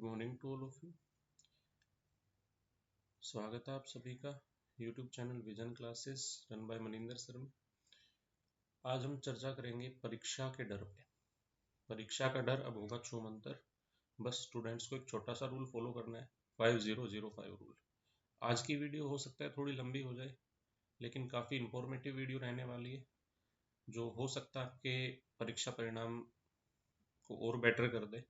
Good morning to all of you. स्वागत है आप सभी का YouTube channel Vision Classes run by Maninder sir में। आज हम चर्चा करेंगे परीक्षा के डर पे। परीक्षा का डर अब होगा छूमंतर। बस स्टूडेंट्स को एक छोटा सा रूल फॉलो करना है, 5005 रूल। आज की वीडियो हो सकता है थोड़ी लंबी हो जाए, लेकिन काफ़ी इंफॉर्मेटिव वीडियो रहने वाली है, जो हो सकता है आपके परीक्षा परिणाम को और बेटर कर दे।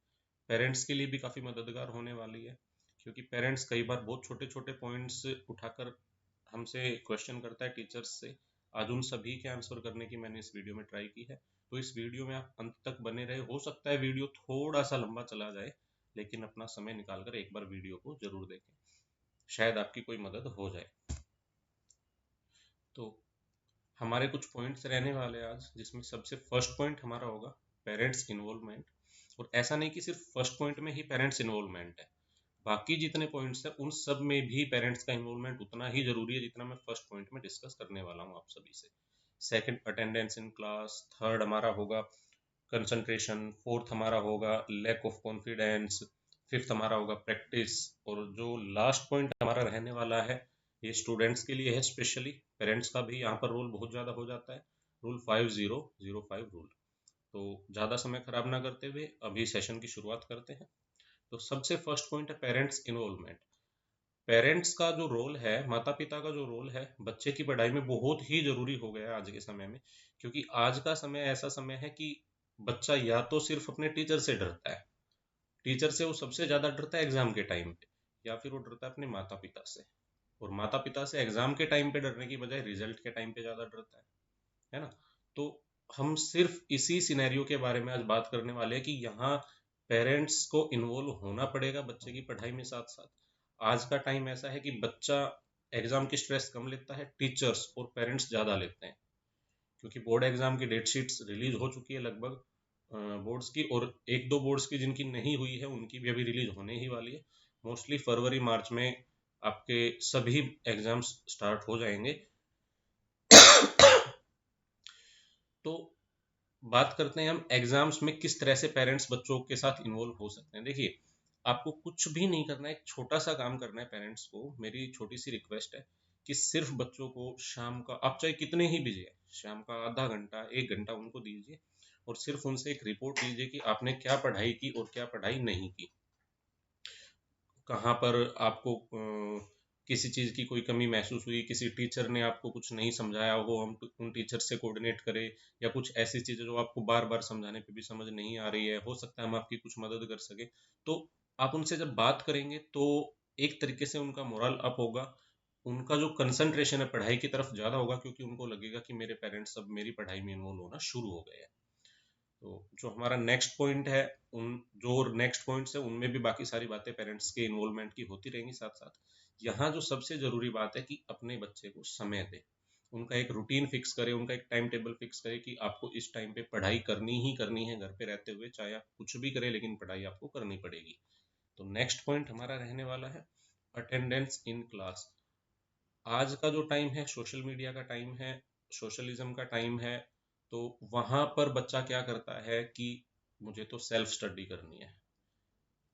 पेरेंट्स के लिए भी काफ़ी मददगार होने वाली है, क्योंकि पेरेंट्स कई बार बहुत छोटे छोटे पॉइंट्स उठाकर हमसे क्वेश्चन करता है टीचर्स से। आज उन सभी के आंसर करने की मैंने इस वीडियो में ट्राई की है, तो इस वीडियो में आप अंत तक बने रहे। हो सकता है वीडियो थोड़ा सा लंबा चला जाए, लेकिन अपना समय निकालकर एक बार वीडियो को जरूर देखें, शायद आपकी कोई मदद हो जाए। तो हमारे कुछ पॉइंट्स रहने वाले हैं आज, जिसमें सबसे फर्स्ट पॉइंट हमारा होगा पेरेंट्स इन्वॉल्वमेंट। और ऐसा नहीं कि सिर्फ फर्स्ट पॉइंट में ही पेरेंट्स इन्वॉल्वमेंट है, बाकी जितने पॉइंट्स हैं उन सब में भी पेरेंट्स का इन्वॉल्वमेंट उतना ही जरूरी है जितना मैं फर्स्ट पॉइंट में डिस्कस करने वाला हूँ आप सभी से। Second, attendance in class. Third हमारा होगा कंसंट्रेशन। फोर्थ हमारा होगा लैक ऑफ कॉन्फिडेंस। फिफ्थ हमारा होगा प्रैक्टिस। और जो लास्ट पॉइंट हमारा रहने वाला है, ये स्टूडेंट्स के लिए है स्पेशली। पेरेंट्स का भी यहाँ पर रोल बहुत ज़्यादा हो जाता है। Rule 5005 rule. तो ज़्यादा समय खराब ना करते हुए अभी सेशन की शुरुआत करते हैं। तो सबसे फर्स्ट पॉइंट है पेरेंट्स इन्वॉल्वमेंट। पेरेंट्स का जो रोल है, माता पिता का जो रोल है बच्चे की पढ़ाई में, बहुत ही जरूरी हो गया है आज के समय में। क्योंकि आज का समय ऐसा समय है कि बच्चा या तो सिर्फ अपने टीचर से डरता है, टीचर से वो सबसे ज्यादा डरता है एग्जाम के टाइम पे, या फिर वो डरता है अपने माता पिता से। और माता पिता से एग्जाम के टाइम पे डरने की बजाय रिजल्ट के टाइम पे ज्यादा डरता है ना। तो हम सिर्फ इसी सिनेरियो के बारे में आज बात करने वाले हैं कि यहाँ पेरेंट्स को इन्वॉल्व होना पड़ेगा बच्चे की पढ़ाई में। साथ साथ आज का टाइम ऐसा है कि बच्चा एग्जाम की स्ट्रेस कम लेता है, टीचर्स और पेरेंट्स ज़्यादा लेते हैं। क्योंकि बोर्ड एग्जाम की डेट शीट्स रिलीज हो चुकी है लगभग बोर्ड्स की, और एक दो बोर्ड्स की जिनकी नहीं हुई है उनकी भी अभी रिलीज होने ही वाली है। मोस्टली फरवरी मार्च में आपके सभी एग्जाम्स स्टार्ट हो जाएंगे। तो बात करते हैं हम एग्जाम्स में किस तरह से पेरेंट्स बच्चों के साथ इन्वॉल्व हो सकते हैं। देखिए, आपको कुछ भी नहीं करना है, एक छोटा सा काम करना है। पेरेंट्स को मेरी छोटी सी रिक्वेस्ट है कि सिर्फ बच्चों को शाम का, आप चाहे कितने ही बिजी है, शाम का आधा घंटा 1 घंटा उनको दीजिए और सिर्फ उनसे एक रिपोर्ट लीजिए कि आपने क्या पढ़ाई की और क्या पढ़ाई नहीं की। कहाँ पर आपको किसी चीज़ की कोई कमी महसूस हुई, किसी टीचर ने आपको कुछ नहीं समझाया हो, हम उन टीचर से कोऑर्डिनेट करें। या कुछ ऐसी चीज़ें जो आपको बार बार समझाने पे भी समझ नहीं आ रही है, हो सकता है हम आपकी कुछ मदद कर सके। तो आप उनसे जब बात करेंगे तो एक तरीके से उनका मोरल अप होगा, उनका जो कंसंट्रेशन है पढ़ाई की तरफ ज़्यादा होगा, क्योंकि उनको लगेगा कि मेरे पेरेंट्स अब मेरी पढ़ाई में इन्वॉल्व होना शुरू हो गए हैं। तो जो हमारा नेक्स्ट पॉइंट है, उन जो नेक्स्ट पॉइंट्स है उनमें भी बाकी सारी बातें पेरेंट्स के इन्वॉल्वमेंट की होती रहेंगी। साथ साथ यहाँ जो सबसे जरूरी बात है कि अपने बच्चे को समय दे, उनका एक रूटीन फिक्स करे, उनका एक टाइम टेबल फिक्स करे कि आपको इस टाइम पे पढ़ाई करनी ही करनी है। घर पे रहते हुए चाहे आप कुछ भी करें, लेकिन पढ़ाई आपको करनी पड़ेगी। तो नेक्स्ट पॉइंट हमारा रहने वाला है अटेंडेंस इन क्लास। आज का जो टाइम है सोशल मीडिया का टाइम है, सोशलिज्म का टाइम है। तो वहां पर बच्चा क्या करता है कि मुझे तो सेल्फ स्टडी करनी है।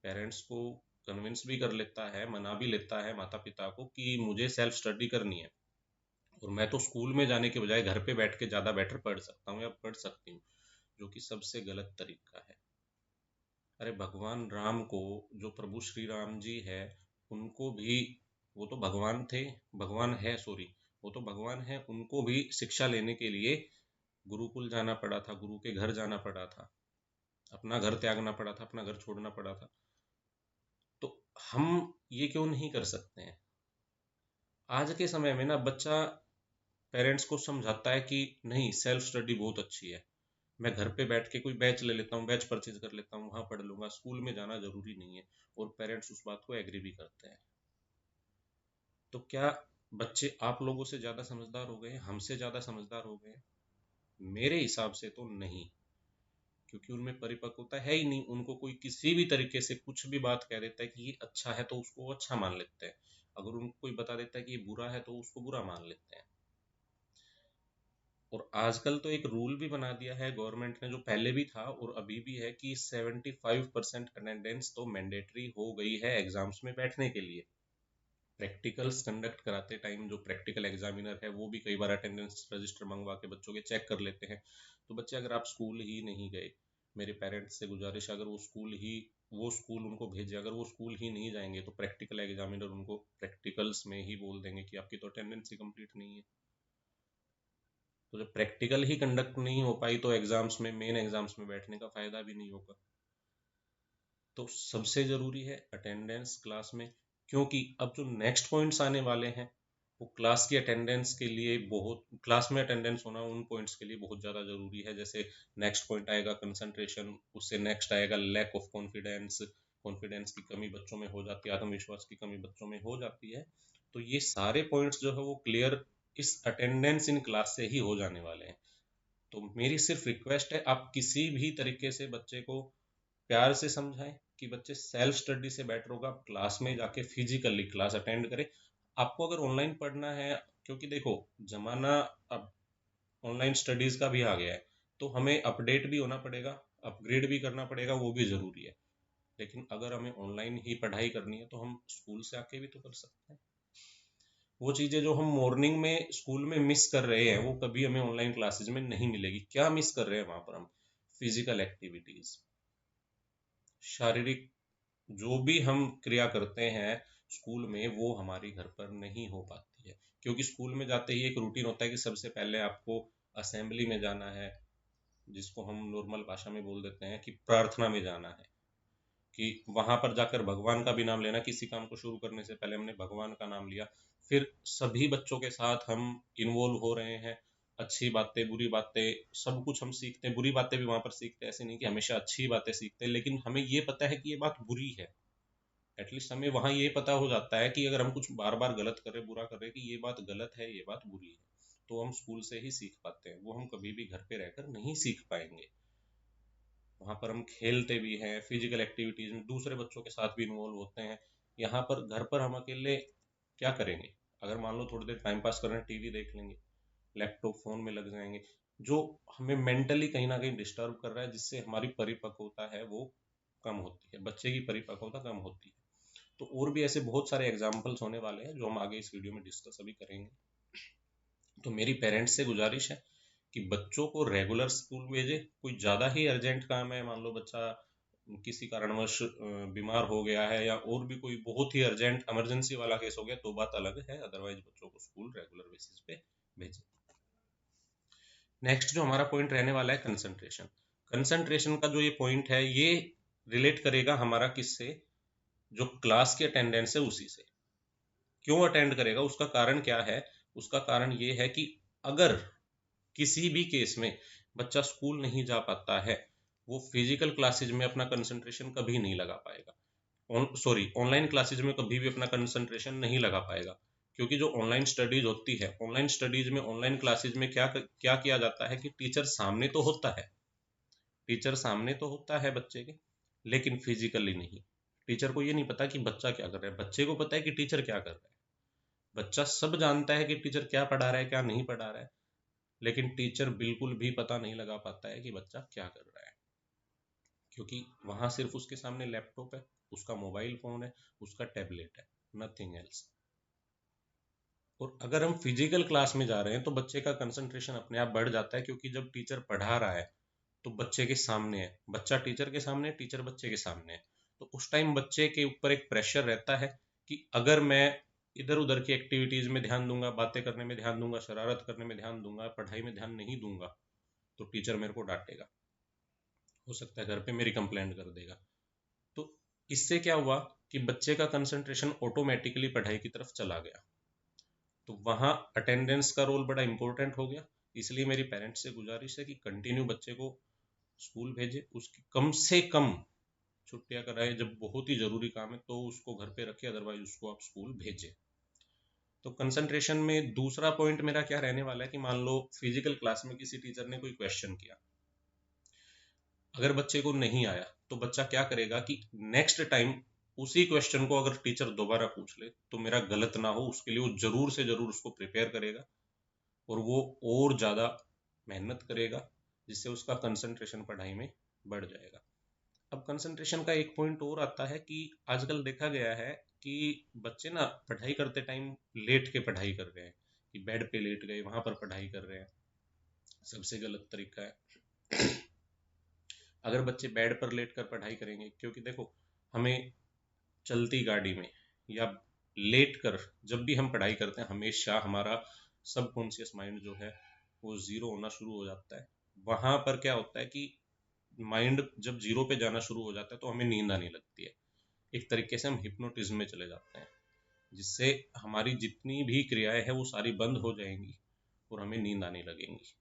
पेरेंट्स को कन्विंस भी कर लेता है, मना भी लेता है माता पिता को कि मुझे सेल्फ स्टडी करनी है, और मैं तो स्कूल में जाने के बजाय घर पे बैठ के ज़्यादा बेटर पढ़ सकता हूँ या पढ़ सकती हूँ, जो कि सबसे गलत तरीका है। अरे भगवान राम को, जो प्रभु श्री राम जी है, उनको भी, वो तो भगवान थे, भगवान है सॉरी, वो तो भगवान है, उनको भी शिक्षा लेने के लिए गुरुकुल जाना पड़ा था, गुरु के घर जाना पड़ा था, अपना घर त्यागना पड़ा था, अपना घर छोड़ना पड़ा था। तो हम ये क्यों नहीं कर सकते हैं? आज के समय में ना बच्चा पेरेंट्स को समझाता है कि नहीं, सेल्फ स्टडी बहुत अच्छी है, मैं घर पे बैठ के कोई बैच ले लेता हूँ, बैच परचेज कर लेता हूँ, वहाँ पढ़ लूंगा, स्कूल में जाना जरूरी नहीं है। और पेरेंट्स उस बात को एग्री भी करते हैं। तो क्या बच्चे आप लोगों से ज़्यादा समझदार हो गए, हमसे ज़्यादा समझदार हो गए? मेरे हिसाब से तो नहीं, क्योंकि उनमें परिपक्वता है ही नहीं। उनको कोई किसी भी तरीके से कुछ भी बात कह देता है कि ये अच्छा है तो उसको वो अच्छा मान लेते हैं, अगर उनको कोई बता देता है कि ये बुरा है तो उसको बुरा मान लेते हैं। और आजकल तो एक रूल भी बना दिया है गवर्नमेंट ने, जो पहले भी था और अभी भी है, कि 75% अटेंडेंस तो मैंडेटरी हो गई है एग्जाम्स में बैठने के लिए। प्रैक्टिकल्स कंडक्ट कराते टाइम जो प्रैक्टिकल एग्जामिनर है वो भी कई बार अटेंडेंस रजिस्टर मंगवा के बच्चों के चेक कर लेते हैं। तो बच्चे अगर आप स्कूल ही नहीं गए, मेरे पेरेंट्स से गुजारिश है, अगर वो स्कूल उनको भेजे, अगर वो स्कूल ही नहीं जाएंगे तो प्रैक्टिकल एग्जामिनर उनको प्रैक्टिकल्स में ही बोल देंगे कि आपकी तो अटेंडेंस ही कंप्लीट नहीं है। तो जब प्रैक्टिकल ही कंडक्ट नहीं हो पाई तो एग्जाम्स में, मेन एग्जाम्स में बैठने का फायदा भी नहीं होगा। तो सबसे जरूरी है अटेंडेंस क्लास में, क्योंकि अब जो नेक्स्ट पॉइंट्स आने वाले हैं वो क्लास की अटेंडेंस के लिए बहुत, क्लास में अटेंडेंस होना उन पॉइंट्स के लिए बहुत ज़्यादा ज़रूरी है। जैसे नेक्स्ट पॉइंट आएगा कंसंट्रेशन, उससे नेक्स्ट आएगा लैक ऑफ कॉन्फिडेंस, कॉन्फिडेंस की कमी बच्चों में हो जाती है, आत्मविश्वास की कमी बच्चों में हो जाती है। तो ये सारे पॉइंट्स जो है वो क्लियर इस अटेंडेंस इन क्लास से ही हो जाने वाले हैं। तो मेरी सिर्फ रिक्वेस्ट है, आप किसी भी तरीके से बच्चे को प्यार से समझाएं कि बच्चे सेल्फ स्टडी से बेटर होगा आप क्लास में जाके फिजिकली क्लास अटेंड करें। आपको अगर ऑनलाइन पढ़ना है, क्योंकि देखो जमाना अब ऑनलाइन स्टडीज का भी आ गया है, तो हमें अपडेट भी होना पड़ेगा, अपग्रेड भी करना पड़ेगा, वो भी ज़रूरी है। लेकिन अगर हमें ऑनलाइन ही पढ़ाई करनी है तो हम स्कूल से आके भी तो कर सकते हैं। वो चीज़ें जो हम मॉर्निंग में स्कूल में मिस कर रहे हैं वो कभी हमें ऑनलाइन क्लासेज में नहीं मिलेगी। क्या मिस कर रहे हैं वहाँ पर हम? फिजिकल एक्टिविटीज़, शारीरिक जो भी हम क्रिया करते हैं स्कूल में, वो हमारी घर पर नहीं हो पाती है। क्योंकि स्कूल में जाते ही एक रूटीन होता है कि सबसे पहले आपको असेंबली में जाना है, जिसको हम नॉर्मल भाषा में बोल देते हैं कि प्रार्थना में जाना है, कि वहां पर जाकर भगवान का भी नाम लेना। किसी काम को शुरू करने से पहले हमने भगवान का नाम लिया। फिर सभी बच्चों के साथ हम इन्वॉल्व हो रहे हैं, अच्छी बातें बुरी बातें सब कुछ हम सीखते हैं। बुरी बातें भी वहां पर सीखते हैं, ऐसे नहीं कि हमेशा अच्छी बातें सीखते हैं, लेकिन हमें ये पता है कि ये बात बुरी है। एटलीस्ट हमें वहाँ ये पता हो जाता है कि अगर हम कुछ बार बार गलत कर रहे, बुरा कर रहे, कि ये बात गलत है, ये बात बुरी है, तो हम स्कूल से ही सीख पाते हैं। वो हम कभी भी घर पे रहकर नहीं सीख पाएंगे। वहाँ पर हम खेलते भी हैं, फिजिकल एक्टिविटीज में दूसरे बच्चों के साथ भी इन्वॉल्व होते हैं। यहाँ पर घर पर हम अकेले क्या करेंगे? अगर मान लो थोड़ी देर टाइम पास कर रहे हैं, टीवी देख लेंगे, लैपटॉप फोन में लग जाएंगे, जो हमें मेंटली कहीं ना कहीं डिस्टर्ब कर रहा है, जिससे हमारी परिपक्वता है वो कम होती है, बच्चे की परिपक्वता कम होती है। तो और भी ऐसे बहुत सारे एग्जाम्पल्स होने वाले हैं जो हम आगे इस वीडियो में डिस्कस अभी करेंगे। तो मेरी पेरेंट्स से गुजारिश है कि बच्चों को रेगुलर स्कूल भेजे। कोई ज़्यादा ही अर्जेंट काम है, मान लो बच्चा किसी कारणवश बीमार हो गया है, या और भी कोई बहुत ही अर्जेंट इमरजेंसी वाला केस हो गया, तो बात अलग है, अदरवाइज बच्चों को स्कूल रेगुलर बेसिस पे भेजें। नेक्स्ट जो हमारा पॉइंट रहने वाला है कंसंट्रेशन। कंसंट्रेशन का जो ये पॉइंट है ये रिलेट करेगा हमारा किससे? जो क्लास की अटेंडेंस है उसी से। क्यों अटेंड करेगा, उसका कारण क्या है? उसका कारण ये है कि अगर किसी भी केस में बच्चा स्कूल नहीं जा पाता है, वो फिजिकल क्लासेज में अपना कंसंट्रेशन कभी नहीं लगा पाएगा, ऑनलाइन क्लासेज में कभी भी अपना कंसंट्रेशन नहीं लगा पाएगा। क्योंकि जो ऑनलाइन स्टडीज होती है, ऑनलाइन स्टडीज में, ऑनलाइन क्लासेज में क्या क्या किया जाता है कि टीचर सामने तो होता है, टीचर सामने तो होता है बच्चे के, लेकिन फिजिकली नहीं। टीचर को ये नहीं पता कि बच्चा क्या कर रहा है, बच्चे को पता है कि टीचर क्या कर रहा है। बच्चा सब जानता है कि टीचर क्या पढ़ा रहा है, क्या नहीं पढ़ा रहा है, लेकिन टीचर बिल्कुल भी पता नहीं लगा पाता है कि बच्चा क्या कर रहा है। क्योंकि वहां सिर्फ उसके सामने लैपटॉप है, उसका मोबाइल फोन है, उसका टैबलेट है, नथिंग एल्स। और अगर हम फिजिकल क्लास में जा रहे हैं तो बच्चे का कंसंट्रेशन अपने आप बढ़ जाता है, क्योंकि जब टीचर पढ़ा रहा है तो बच्चे के सामने है, बच्चा टीचर के सामने, टीचर बच्चे के सामने है। तो उस टाइम बच्चे के ऊपर एक प्रेशर रहता है कि अगर मैं इधर उधर की एक्टिविटीज में ध्यान दूंगा, बातें करने में ध्यान दूंगा, शरारत करने में ध्यान दूंगा, पढ़ाई में ध्यान नहीं दूंगा, तो टीचर मेरे को डांटेगा, हो सकता है घर पे मेरी कंप्लेंट कर देगा। तो इससे क्या हुआ कि बच्चे का कंसंट्रेशन ऑटोमेटिकली पढ़ाई की तरफ चला गया। तो वहाँ अटेंडेंस का रोल बड़ा इंपॉर्टेंट हो गया। इसलिए मेरी पेरेंट्स से गुजारिश है कि कंटिन्यू बच्चे को स्कूल भेजे, उसकी कम से कम छुट्टियां कराए, जब बहुत ही जरूरी काम है तो उसको घर पे रखे, अदरवाइज उसको आप स्कूल भेजें। तो कंसंट्रेशन में दूसरा पॉइंट मेरा क्या रहने वाला है कि मान लो फिजिकल क्लास में किसी टीचर ने कोई क्वेश्चन किया, अगर बच्चे को नहीं आया तो बच्चा क्या करेगा कि नेक्स्ट टाइम उसी क्वेश्चन को अगर टीचर दोबारा पूछ ले तो मेरा गलत ना हो, उसके लिए वो जरूर से जरूर उसको प्रिपेयर करेगा, और वो और ज़्यादा मेहनत करेगा, जिससे उसका कंसंट्रेशन पढ़ाई में बढ़ जाएगा। अब कंसंट्रेशन का एक पॉइंट और आता है कि आजकल देखा गया है कि बच्चे ना पढ़ाई करते टाइम लेट के पढ़ाई कर रहे हैं, कि बेड पे लेट गए वहां पर पढ़ाई कर रहे हैं। सबसे गलत तरीका है। अगर बच्चे बेड पर लेट कर पढ़ाई करेंगे, क्योंकि देखो हमें चलती गाड़ी में या लेट कर जब भी हम पढ़ाई करते हैं, हमेशा हमारा सबकॉन्शियस माइंड जो है वो जीरो होना शुरू हो जाता है। वहां पर क्या होता है कि माइंड जब जीरो पे जाना शुरू हो जाता है तो हमें नींद आने लगती है। एक तरीके से हम हिप्नोटिज्म में चले जाते हैं, जिससे हमारी जितनी भी क्रियाएं हैं वो सारी बंद हो जाएंगी और हमें नींद आने लगेंगी।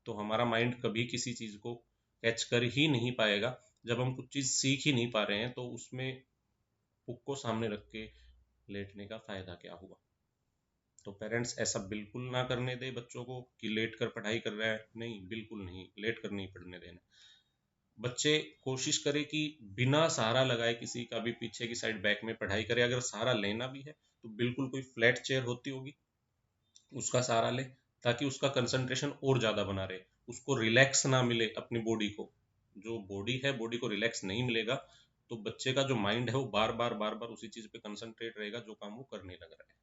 तो हमारा माइंड कभी किसी चीज़ को कैच कर ही नहीं पाएगा। जब हम कुछ चीज़ सीख ही नहीं पा रहे हैं तो उसमें बुक को सामने रख के लेटने का फायदा क्या हुआ। तो पेरेंट्स ऐसा बिल्कुल ना करने दे बच्चों को कि लेट कर पढ़ाई कर रहा है, नहीं, बिल्कुल नहीं, लेट कर नहीं पढ़ने देना। बच्चे कोशिश करे कि बिना सहारा लगाए किसी का भी पीछे की साइड बैक में पढ़ाई करे। अगर सहारा लेना भी है तो बिल्कुल कोई फ्लैट चेयर होती होगी उसका सहारा ले, ताकि उसका कंसंट्रेशन और ज़्यादा बना रहे, उसको रिलैक्स ना मिले अपनी बॉडी को। जो बॉडी है, बॉडी को रिलैक्स नहीं मिलेगा तो बच्चे का जो माइंड है वो बार बार बार बार उसी चीज़ पे कंसंट्रेट रहेगा जो काम वो करने लग रहा है।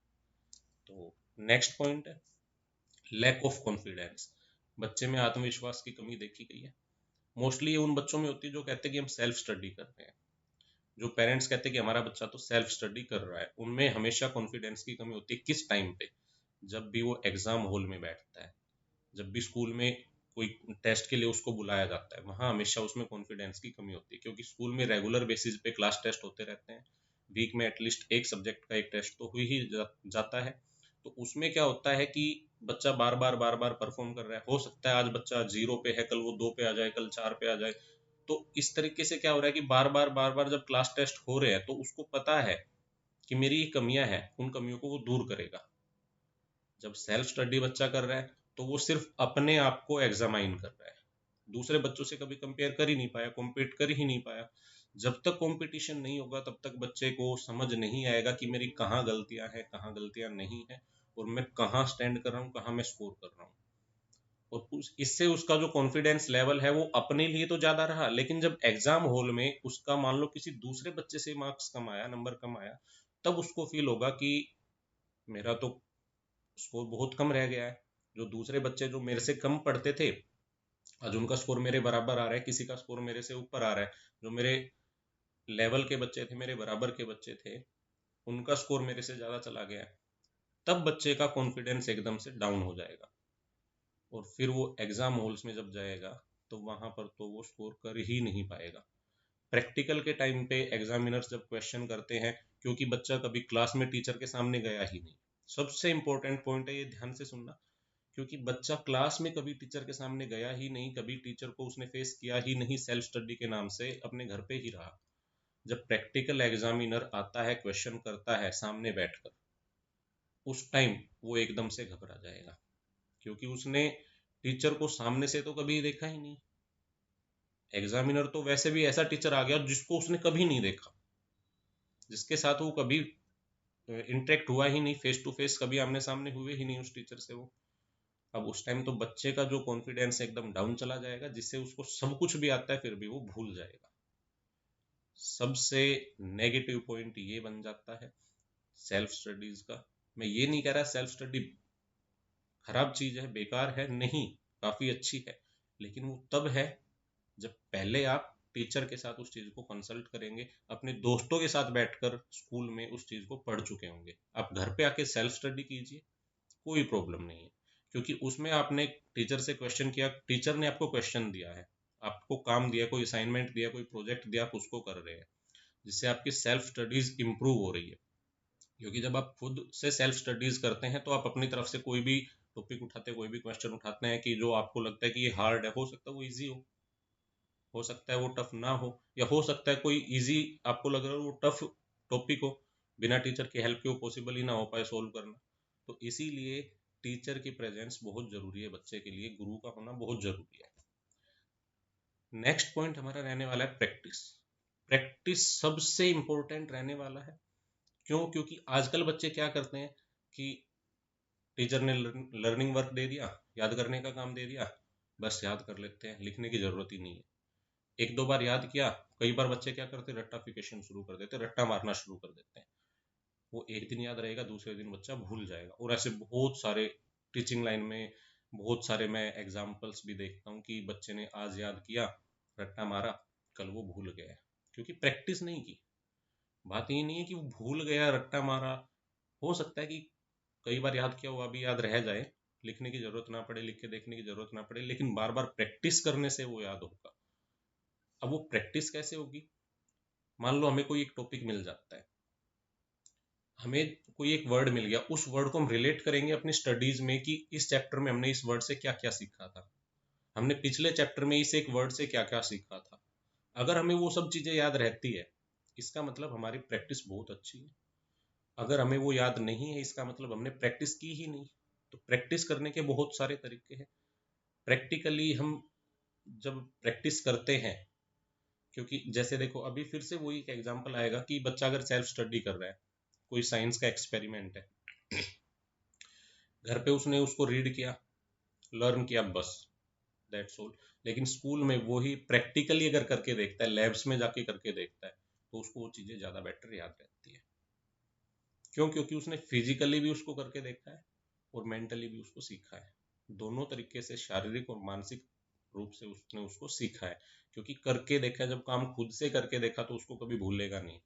तो नेक्स्ट पॉइंट है लैक ऑफ कॉन्फिडेंस। बच्चे में आत्मविश्वास की कमी देखी गई है। मोस्टली ये उन बच्चों में होती है जो कहते हैं कि हम सेल्फ स्टडी कर रहे हैं। जो पेरेंट्स कहते हैं कि हमारा बच्चा तो सेल्फ स्टडी कर रहा है, उनमें हमेशा कॉन्फिडेंस की कमी होती है। किस टाइम पे? जब भी वो एग्जाम हॉल में बैठता है, जब भी स्कूल में कोई टेस्ट के लिए उसको बुलाया जाता है, वहाँ हमेशा उसमें कॉन्फिडेंस की कमी होती है। क्योंकि स्कूल में रेगुलर बेसिस पे क्लास टेस्ट होते रहते हैं, वीक में एटलीस्ट एक सब्जेक्ट का एक टेस्ट तो हुई ही जाता है। तो उसमें क्या होता है कि बच्चा बार बार परफॉर्म कर रहा है। हो सकता है आज बच्चा 0 पे है, कल वो 2 पे आ जाए, कल 4 पे आ जाए। तो इस तरीके से क्या हो रहा है कि बार बार जब क्लास टेस्ट हो रहे हैं तो उसको पता है कि मेरी ये कमियां हैं, उन कमियों को वो दूर करेगा। जब सेल्फ स्टडी बच्चा कर रहा है तो वो सिर्फ अपने आप को एग्जामाइन कर रहा है, दूसरे बच्चों से कभी कंपेयर कर ही नहीं पाया, कॉम्पीट कर ही नहीं पाया। जब तक कंपटीशन नहीं होगा तब तक बच्चे को समझ नहीं आएगा कि मेरी कहाँ गलतियां हैं, कहाँ गलतियां नहीं है, और मैं कहाँ स्टैंड कर रहा हूँ, कहाँ मैं स्कोर कर रहा हूँ। और इससे उसका जो कॉन्फिडेंस लेवल है वो अपने लिए तो ज्यादा रहा, लेकिन जब एग्जाम हॉल में उसका मान लो किसी दूसरे बच्चे से मार्क्स कम आया, नंबर कम आया, तब उसको फील होगा कि मेरा तो स्कोर बहुत कम रह गया है। जो दूसरे बच्चे जो मेरे से कम पढ़ते थे, आज उनका स्कोर मेरे बराबर आ रहा है, किसी का स्कोर मेरे से ऊपर आ रहा है। जो मेरे लेवल के बच्चे थे, मेरे बराबर के बच्चे थे, उनका स्कोर मेरे से ज़्यादा चला गया है। तब बच्चे का कॉन्फिडेंस एकदम से डाउन हो जाएगा और फिर वो एग्जाम हॉल्स में जब जाएगा तो वहां पर तो वो स्कोर कर ही नहीं पाएगा। प्रैक्टिकल के टाइम पे एग्जामिनर्स जब क्वेश्चन करते हैं, क्योंकि बच्चा कभी क्लास में टीचर के सामने गया ही नहीं, सबसे इंपॉर्टेंट पॉइंट है ये, ध्यान से सुनना। क्योंकि बच्चा क्लास में कभी टीचर के सामने गया ही नहीं, कभी टीचर को उसने फेस किया ही नहीं, सेल्फ स्टडी के नाम से अपने घर पे ही रहा। जब प्रैक्टिकल एग्जामिनर आता है, क्वेश्चन करता है सामने बैठकर, उस टाइम वो एकदम से घबरा जाएगा, क्योंकि उसने टीचर को सामने से तो कभी देखा ही नहीं। एग्जामिनर तो वैसे भी ऐसा टीचर आ गया जिसको उसने कभी नहीं देखा, जिसके साथ वो कभी इंटरेक्ट हुआ ही नहीं, फेस टू फेस कभी आमने सामने हुए ही नहीं उस टीचर से वो। अब उस टाइम तो बच्चे का जो कॉन्फिडेंस एकदम डाउन चला जाएगा, जिससे उसको सब कुछ भी आता है फिर भी वो भूल जाएगा। सबसे नेगेटिव पॉइंट ये बन जाता है सेल्फ स्टडीज का। मैं ये नहीं कह रहा सेल्फ स्टडी खराब चीज है, बेकार है, नहीं, काफी अच्छी है। लेकिन वो तब है जब पहले आप टीचर के साथ उस चीज को कंसल्ट करेंगे, अपने दोस्तों के साथ बैठकर स्कूल में उस चीज को पढ़ चुके होंगे। आप घर पे आके सेल्फ स्टडी कीजिए, कोई प्रॉब्लम नहीं है। क्योंकि उसमें आपने टीचर से क्वेश्चन किया, टीचर ने आपको क्वेश्चन दिया है, आपको काम दिया, कोई असाइनमेंट दिया, कोई प्रोजेक्ट दिया, आप उसको कर रहे हैं, जिससे आपकी सेल्फ स्टडीज इंप्रूव हो रही है। क्योंकि जब आप खुद से सेल्फ स्टडीज करते हैं तो आप अपनी तरफ से कोई भी टॉपिक उठाते हैं, कोई भी क्वेश्चन उठाते हैं कि जो आपको लगता है कि ये हार्ड है, हो सकता है वो ईजी हो सकता है वो टफ ना हो, या हो सकता है कोई इजी आपको लग रहा है वो टफ टॉपिक हो, बिना टीचर की हेल्प के वो पॉसिबल ही ना हो पाए सोल्व करना। तो इसीलिए टीचर की प्रेजेंस बहुत जरूरी है, बच्चे के लिए गुरु का होना बहुत जरूरी है। नेक्स्ट पॉइंट हमारा रहने वाला है प्रैक्टिस। प्रैक्टिस सबसे इंपॉर्टेंट रहने वाला है। क्यों? क्योंकि आजकल बच्चे क्या करते हैं कि टीचर ने लर्निंग वर्क दे दिया, याद करने का काम दे दिया, बस याद कर लेते हैं, लिखने की ज़रूरत ही नहीं है। एक दो बार याद किया, कई बार बच्चे क्या करते हैं, रट्टाफिकेशन शुरू कर देते हैं, रट्टा मारना शुरू कर देते हैं। वो एक दिन याद रहेगा, दूसरे दिन बच्चा भूल जाएगा। और ऐसे बहुत सारे टीचिंग लाइन में बहुत सारे मैं एग्जाम्पल्स भी देखता हूँ कि बच्चे ने आज याद किया, रट्टा मारा, कल वो भूल गया, क्योंकि प्रैक्टिस नहीं की। बात ये नहीं है कि वो भूल गया, रट्टा मारा। हो सकता है कि कई बार याद किया हुआ भी याद रह जाए, लिखने की जरूरत ना पड़े, लिख के देखने की जरूरत ना पड़े, लेकिन बार बार प्रैक्टिस करने से वो याद होगा। अब वो प्रैक्टिस कैसे होगी? मान लो हमें कोई एक टॉपिक मिल जाता है, हमें कोई एक वर्ड मिल गया, उस वर्ड को हम रिलेट करेंगे अपनी स्टडीज में कि इस चैप्टर में हमने इस वर्ड से क्या क्या सीखा था, हमने पिछले चैप्टर में इस एक वर्ड से क्या क्या सीखा था। अगर हमें वो सब चीजें याद रहती है, इसका मतलब हमारी प्रैक्टिस बहुत अच्छी है। अगर हमें वो याद नहीं है, इसका मतलब हमने प्रैक्टिस की ही नहीं। तो प्रैक्टिस करने के बहुत सारे तरीके हैं। प्रैक्टिकली हम जब प्रैक्टिस करते हैं, क्योंकि जैसे देखो अभी फिर से वही एक एग्जांपल आएगा कि बच्चा अगर सेल्फ स्टडी कर रहा है, कोई साइंस का एक्सपेरिमेंट है, घर पे उसने उसको रीड किया, लर्न किया, बस दैट्स ऑल। लेकिन स्कूल में वो ही प्रैक्टिकली अगर करके देखता है, लैब्स में जाके करके देखता है, तो उसको वो चीज़ें ज़्यादा बेटर याद रहती है। क्यों? क्योंकि उसने फिजिकली भी उसको करके देखा है और मेंटली भी उसको सीखा है। दोनों तरीके से, शारीरिक और मानसिक रूप से उसने उसको सीखा है। क्योंकि करके देखा है, जब काम खुद से करके देखा तो उसको कभी भूलेगा नहीं।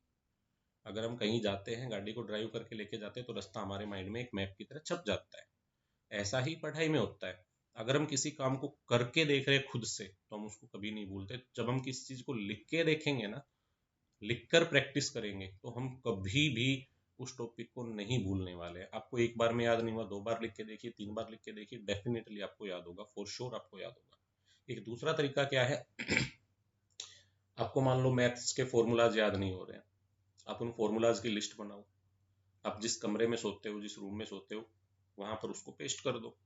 अगर हम कहीं जाते हैं, गाड़ी को ड्राइव करके लेके जाते हैं, तो रास्ता हमारे माइंड में एक मैप की तरह छप जाता है। ऐसा ही पढ़ाई में होता है। अगर हम किसी काम को करके देख रहे हैं खुद से, तो हम उसको कभी नहीं भूलते। जब हम किसी चीज को लिख के देखेंगे ना, लिख कर प्रैक्टिस करेंगे, तो हम कभी भी उस टॉपिक को नहीं भूलने वाले हैं। आपको एक बार में याद नहीं हुआ, दो बार लिख के देखिए, तीन बार लिख के देखिए, डेफिनेटली आपको याद होगा, फॉर श्योर आपको याद होगा। एक दूसरा तरीका क्या है, आपको मान लो मैथ्स के फॉर्मूलाज याद नहीं हो रहे हैं, आप उन फॉर्मूलाज की लिस्ट बनाओ। आप जिस कमरे में सोते हो, जिस रूम में सोते हो, वहां पर उसको पेस्ट कर दो।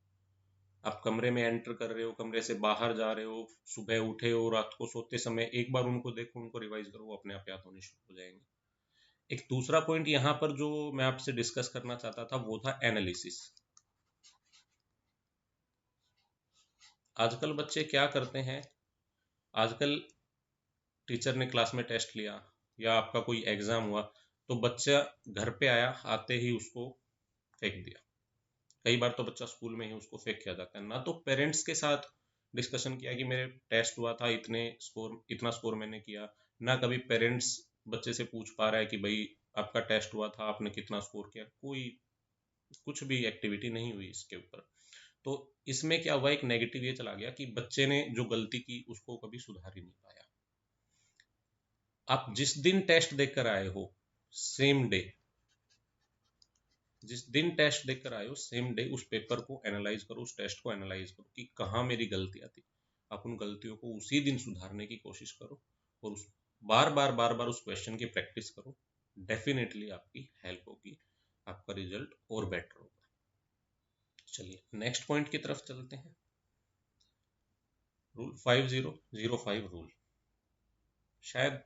आप कमरे में एंटर कर रहे हो, कमरे से बाहर जा रहे हो, सुबह उठे हो, रात को सोते समय एक बार उनको देखो, उनको रिवाइज करो, वो अपने आप याद होने शुरू हो जाएंगे। एक दूसरा पॉइंट यहाँ पर जो मैं आपसे डिस्कस करना चाहता था, वो था एनालिसिस। आजकल बच्चे क्या करते हैं, आजकल टीचर ने क्लास में टेस्ट लिया या आपका कोई एग्जाम हुआ, तो बच्चा घर पे आया, आते ही उसको फेंक दिया। कई बार तो बच्चा स्कूल में ही उसको फेंक किया जाता है। ना तो पेरेंट्स के साथ डिस्कशन किया कि मेरे टेस्ट हुआ था, इतने स्कोर, इतना स्कोर मैंने किया। ना कभी पेरेंट्स बच्चे से पूछ पा रहा है कि भाई आपका टेस्ट हुआ था, आपने कितना स्कोर किया। कोई कुछ भी एक्टिविटी नहीं हुई इसके ऊपर। तो इसमें क्या हुआ, एक नेगेटिव ये चला गया कि बच्चे ने जो गलती की उसको कभी सुधार ही नहीं पाया। आप जिस दिन टेस्ट देकर आए हो, सेम डे, जिस दिन टेस्ट देकर आए हो, सेम डे उस पेपर को एनालाइज करो, उस टेस्ट को एनालाइज करो कि कहाँ मेरी गलतियाँ थी। आप उन गलतियों को उसी दिन सुधारने की कोशिश करो और उस बार बार उस क्वेश्चन की प्रैक्टिस करो। डेफिनेटली आपकी हेल्प होगी, आपका रिजल्ट और बेटर होगा। चलिए नेक्स्ट पॉइंट की तरफ चलते हैं। Rule 5005 rule. शायद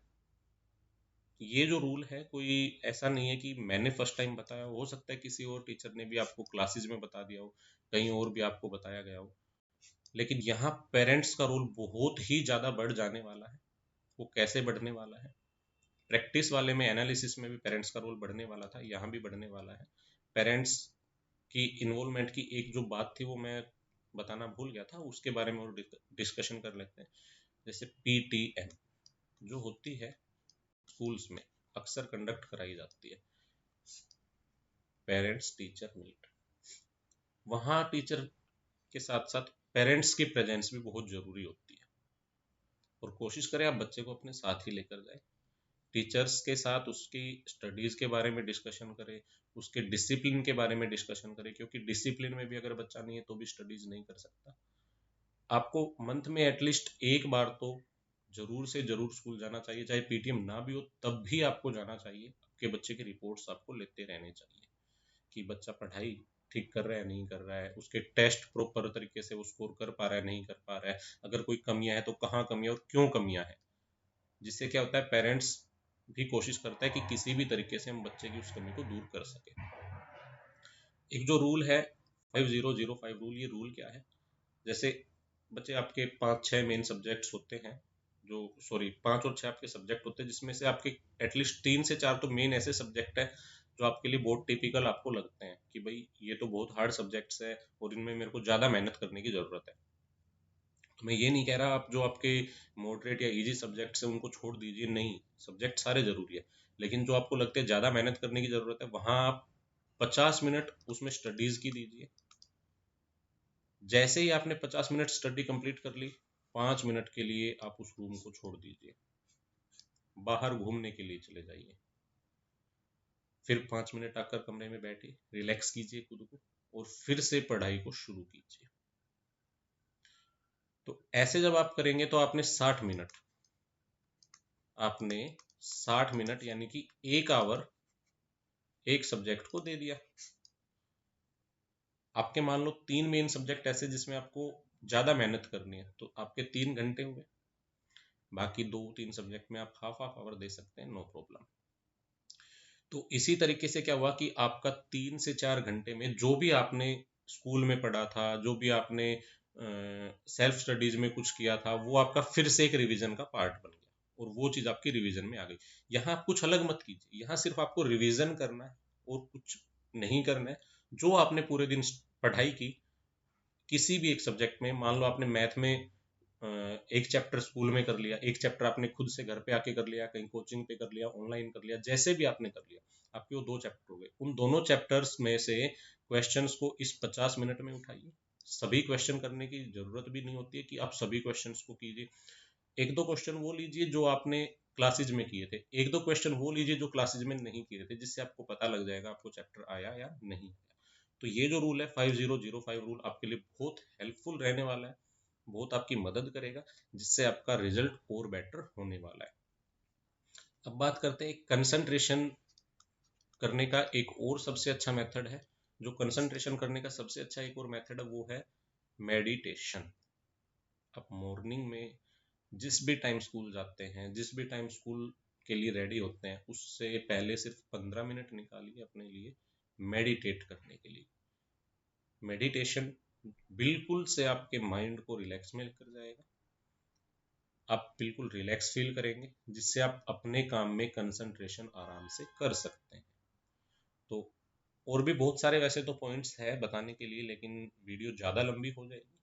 ये जो रूल है, कोई ऐसा नहीं है कि मैंने फर्स्ट टाइम बताया, हो सकता है किसी और टीचर ने भी आपको क्लासेज में बता दिया हो, कहीं और भी आपको बताया गया हो। लेकिन यहाँ पेरेंट्स का रोल बहुत ही ज़्यादा बढ़ जाने वाला है। वो कैसे बढ़ने वाला है? प्रैक्टिस वाले में, एनालिसिस में भी पेरेंट्स का रोल बढ़ने वाला था, यहाँ भी बढ़ने वाला है। पेरेंट्स की इन्वॉल्वमेंट की एक जो बात थी वो मैं बताना भूल गया था, उसके बारे में और डिस्कशन कर लेते हैं। जैसे PTM जो होती है स्कूल्स में, अक्सर कंडक्ट कराई जाती है, पेरेंट्स टीचर मीट। वहाँ टीचर के साथ साथ पेरेंट्स की प्रेजेंस भी बहुत ज़रूरी होती है। और कोशिश करें आप बच्चे को अपने साथ ही लेकर जाए, टीचर्स के साथ उसकी स्टडीज़ के बारे में डिस्कशन करें, उसके डिसिप्लिन के बारे में डिस्कशन करें, क्योंकि डिसिप्लिन में भी अगर बच्चा नहीं है तो भी स्टडीज़ नहीं कर सकता। आपको मंथ में एटलीस्ट एक बार तो जरूर से जरूर स्कूल जाना चाहिए, चाहे PTM ना भी हो तब भी आपको जाना चाहिए। आपके बच्चे की रिपोर्ट्स आपको लेते रहने चाहिए कि बच्चा पढ़ाई ठीक कर रहा है, नहीं कर रहा है, उसके टेस्ट प्रॉपर तरीके से वो स्कोर कर पा रहा है, नहीं कर पा रहा है, अगर कोई कमियां है तो कहाँ कमियां और क्यों कमियां है। जिससे क्या होता है, पेरेंट्स भी कोशिश करता है कि किसी भी तरीके से हम बच्चे की उस कमी को दूर कर सके। एक जो रूल है 5005 रूल, ये रूल क्या है, जैसे बचे आपके 5-6 मेन सब्जेक्ट्स होते हैं, जो सॉरी 5 और 6 आपके सब्जेक्ट होते हैं, जिसमें से आपके एटलीस्ट 3 से 4 तो मेन ऐसे सब्जेक्ट है जो आपके लिए बहुत टिपिकल आपको लगते हैं कि भाई ये तो बहुत हार्ड सब्जेक्ट्स है और इनमें मेरे को ज़्यादा मेहनत करने की ज़रूरत है। तो मैं ये नहीं कह रहा आप जो आपके मॉडरेट या इजी सब्जेक्ट्स हैं उनको छोड़ दीजिए, नहीं, सब्जेक्ट सारे ज़रूरी है, लेकिन जो आपको लगता है ज़्यादा मेहनत करने की ज़रूरत है वहाँ आप 50 मिनट उसमें स्टडीज़ की दीजिए। जैसे ही आपने 50 मिनट स्टडी कंप्लीट कर ली, 5 मिनट के लिए आप उस रूम को छोड़ दीजिए, बाहर घूमने के लिए चले जाइए, फिर 5 मिनट आकर कमरे में बैठिए, रिलैक्स कीजिए खुद को और फिर से पढ़ाई को शुरू कीजिए। तो ऐसे जब आप करेंगे तो आपने 60 मिनट यानी कि 1 आवर एक सब्जेक्ट को दे दिया। आपके मान लो 3 मेन सब्जेक्ट ऐसे जिसमें आपको ज़्यादा मेहनत करनी है, तो आपके 3 घंटे हुए, बाकी 2-3 सब्जेक्ट में आप हाफ हाफ आवर दे सकते हैं, नो प्रॉब्लम। तो इसी तरीके से क्या हुआ कि आपका 3 से 4 घंटे में जो भी आपने स्कूल में पढ़ा था, जो भी आपने सेल्फ स्टडीज में कुछ किया था, वो आपका फिर से एक रिवीजन का पार्ट बन गया और वो चीज़ आपकी रिवीजन में आ गई। यहाँ आप कुछ अलग मत कीजिए, यहाँ सिर्फ आपको रिवीजन करना है और कुछ नहीं करना है। जो आपने पूरे दिन पढ़ाई की किसी भी एक सब्जेक्ट में, मान लो आपने मैथ में एक चैप्टर स्कूल में कर लिया, एक चैप्टर आपने खुद से घर पे आके कर लिया, कहीं कोचिंग पे कर लिया, ऑनलाइन कर लिया, जैसे भी आपने कर लिया, आपके वो 2 चैप्टर हो गए। उन दोनों चैप्टर्स में से क्वेश्चंस को इस 50 मिनट में उठाइए। सभी क्वेश्चन करने की जरूरत भी नहीं होती है कि आप सभी क्वेश्चंस को कीजिए। एक दो क्वेश्चन वो लीजिए जो आपने क्लासेज में किए थे, एक दो क्वेश्चन वो लीजिए जो क्लासेज में नहीं किए थे, जिससे आपको पता लग जाएगा आपको चैप्टर आया या नहीं आया। तो ये जो रूल है 5005 रूल आपके लिए बहुत हेल्पफुल रहने वाला है, बहुत आपकी मदद करेगा, जिससे आपका रिजल्ट और बेटर होने वाला है। अब बात करते हैं कंसंट्रेशन करने का एक और सबसे अच्छा मेथड है। जो कंसंट्रेशन करने का सबसे अच्छा एक और मेथड है वो है मेडिटेशन। आप मॉर्निंग में जिस भी टाइम स्कूल जाते हैं, जिस भी टाइम स्कूल के लिए रेडी होते हैं, उससे पहले सिर्फ 15 मिनट निकालिए अपने लिए मेडिटेट करने के लिए। मेडिटेशन बिल्कुल से आपके माइंड को रिलैक्स में लेकर जाएगा, आप बिल्कुल रिलैक्स फील करेंगे, जिससे आप अपने काम में कंसंट्रेशन आराम से कर सकते हैं। तो और भी बहुत सारे वैसे तो पॉइंट्स है बताने के लिए, लेकिन वीडियो ज़्यादा लंबी हो जाएगी।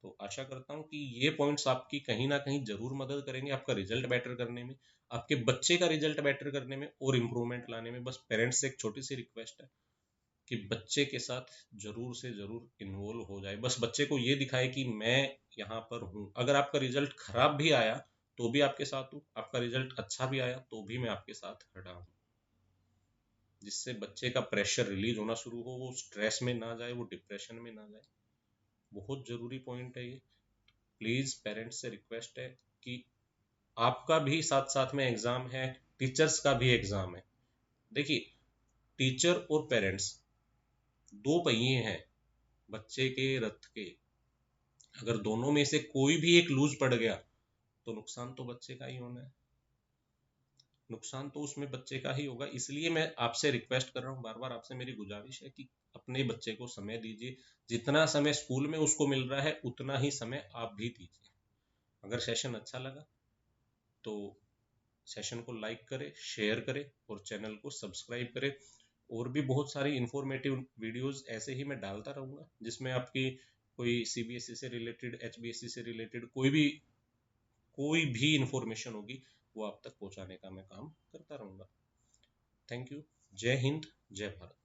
तो आशा करता हूँ कि ये पॉइंट्स आपकी कहीं ना कहीं ज़रूर मदद करेंगे आपका रिजल्ट बेटर करने में, आपके बच्चे का रिजल्ट बेटर करने में और इम्प्रूवमेंट लाने में। बस पेरेंट्स से एक छोटी सी रिक्वेस्ट है कि बच्चे के साथ ज़रूर से ज़रूर इन्वॉल्व हो जाए, बस बच्चे को ये दिखाए कि मैं यहाँ पर हूँ। अगर आपका रिजल्ट खराब भी आया तो भी आपके साथ हूँ, आपका रिजल्ट अच्छा भी आया तो भी मैं आपके साथ खड़ा हूँ, जिससे बच्चे का प्रेशर रिलीज होना शुरू हो, वो स्ट्रेस में ना जाए, वो डिप्रेशन में ना जाए। बहुत ज़रूरी पॉइंट है ये। प्लीज़ पेरेंट्स से रिक्वेस्ट है कि आपका भी साथ साथ में एग्ज़ाम है, टीचर्स का भी एग्ज़ाम है। देखिए, टीचर और पेरेंट्स दो पहिए हैं बच्चे के रथ के। अगर दोनों में से कोई भी एक लूज पड़ गया तो नुकसान तो बच्चे का ही होना है, नुकसान तो उसमें बच्चे का ही होगा। इसलिए मैं आपसे रिक्वेस्ट कर रहा हूँ, बार बार आपसे मेरी गुजारिश है कि अपने बच्चे को समय दीजिए। जितना समय स्कूल में उसको मिल रहा है उतना ही समय आप भी दीजिए। अगर सेशन अच्छा लगा तो सेशन को लाइक करें, शेयर करें और चैनल को सब्सक्राइब करें। और भी बहुत सारी इंफॉर्मेटिव वीडियोस ऐसे ही मैं डालता रहूँगा, जिसमें आपकी कोई सीबीएसई से रिलेटेड, एचबीएसई से रिलेटेड कोई भी इंफॉर्मेशन होगी वो आप तक पहुंचाने का मैं काम करता रहूँगा। Thank you. जय हिंद, जय भारत।